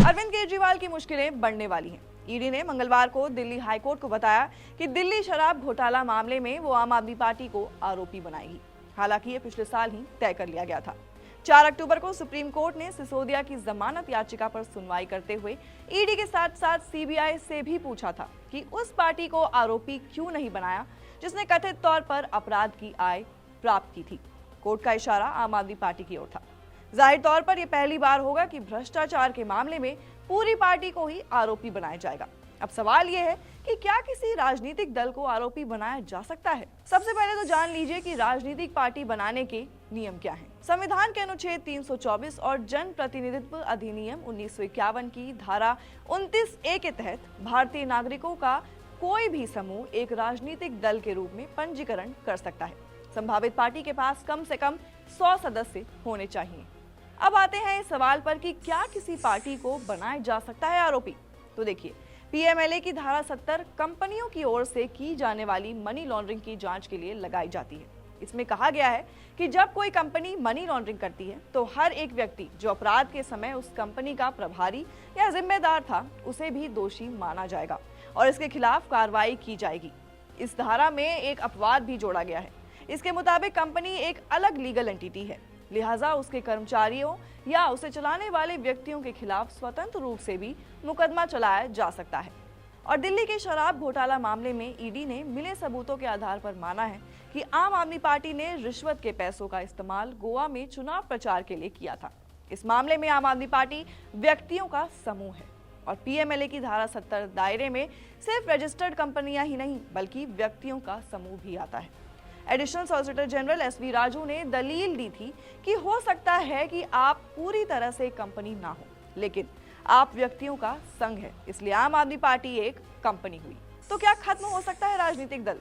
अरविंद केजरीवाल की मुश्किलें बढ़ने वाली हैं। ईडी ने मंगलवार को दिल्ली हाईकोर्ट को बताया कि दिल्ली शराब घोटाला मामले में वो आम आदमी पार्टी को आरोपी बनाएगी। हालांकि ये पिछले साल ही तय कर लिया गया था। 4 अक्टूबर को सुप्रीम कोर्ट ने सिसोदिया की जमानत याचिका पर सुनवाई करते हुए ईडी के साथ साथ सीबीआई से भी पूछा था कि उस पार्टी को आरोपी क्यों नहीं बनाया जिसने कथित तौर पर अपराध की आय प्राप्त की थी। कोर्ट का इशारा आम आदमी पार्टी की ओर था। जाहिर तौर पर यह पहली बार होगा कि भ्रष्टाचार के मामले में पूरी पार्टी को ही आरोपी बनाया जाएगा। अब सवाल यह है कि क्या किसी राजनीतिक दल को आरोपी बनाया जा सकता है? सबसे पहले तो जान लीजिए कि राजनीतिक पार्टी बनाने के नियम क्या हैं। संविधान के अनुच्छेद 324 और जन प्रतिनिधित्व अधिनियम 1951 की धारा 29A के तहत भारतीय नागरिकों का कोई भी समूह एक राजनीतिक दल के रूप में पंजीकरण कर सकता है। संभावित पार्टी के पास कम से कम 100 सदस्य होने चाहिए। अब आते हैं इस सवाल पर कि क्या किसी पार्टी को बनाया जा सकता है आरोपी। तो देखिए, पीएमएलए की धारा 70 कंपनियों की ओर से की जाने वाली मनी लॉन्ड्रिंग की जांच के लिए लगाई जाती है। इसमें कहा गया है कि जब कोई कंपनी मनी लॉन्ड्रिंग करती है तो हर एक व्यक्ति जो अपराध के समय उस कंपनी का प्रभारी या जिम्मेदार था उसे भी दोषी माना जाएगा और इसके खिलाफ कार्रवाई की जाएगी। इस धारा में एक अपवाद भी जोड़ा गया है। इसके मुताबिक कंपनी एक अलग लीगल एंटिटी है, लिहाजा उसके कर्मचारियों या उसे चलाने वाले व्यक्तियों के खिलाफ स्वतंत्र रूप से भी मुकदमा चलाया जा सकता है। और दिल्ली के शराब घोटाला मामले में ईडी ने मिले सबूतों के आधार पर माना है कि आम आदमी पार्टी ने रिश्वत के पैसों का इस्तेमाल गोवा में चुनाव प्रचार के लिए किया था। इस मामले में आम आदमी पार्टी व्यक्तियों का समूह है और पीएमएलए की धारा 70 दायरे में सिर्फ रजिस्टर्ड कंपनियां ही नहीं बल्कि व्यक्तियों का समूह भी आता है। Additional solicitor general SV Raju ने दलील दी थी कि हो सकता है कि आप पूरी तरह से कंपनी ना हो, लेकिन आप व्यक्तियों का संघ है, इसलिए आम आदमी पार्टी एक कंपनी हुई। तो क्या खत्म हो सकता है राजनीतिक दल?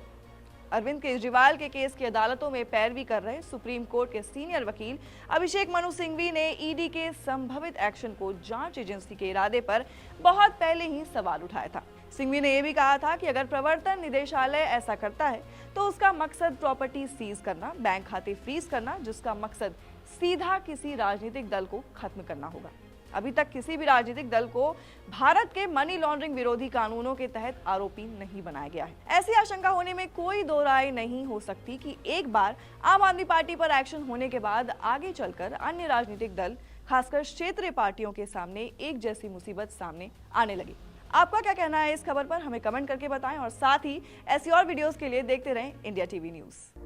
अरविंद केजरीवाल के केस की अदालतों में पैरवी कर रहे सुप्रीम कोर्ट के सीनियर वकील अभिषेक मनु सिंघवी ने ईडी के संभावित एक्शन को जांच एजेंसी के इरादे पर बहुत पहले ही सवाल उठाया था। सिंघवी ने यह भी कहा था कि अगर प्रवर्तन निदेशालय ऐसा करता है तो उसका मकसद प्रॉपर्टी सीज करना, बैंक खाते फ्रीज करना, जिसका मकसद सीधा किसी राजनीतिक दल को खत्म करना होगा। अभी तक किसी भी राजनीतिक दल को भारत के मनी लॉन्ड्रिंग विरोधी कानूनों के तहत आरोपी नहीं बनाया गया है। ऐसी आशंका होने में कोई दो राय नहीं हो सकती कि एक बार आम आदमी पार्टी पर एक्शन होने के बाद आगे चलकर अन्य राजनीतिक दल, खासकर क्षेत्रीय पार्टियों के सामने एक जैसी मुसीबत सामने आने लगी। आपका क्या कहना है इस खबर पर? हमें कमेंट करके बताएं और साथ ही ऐसी और वीडियोस के लिए देखते रहें इंडिया टीवी न्यूज़।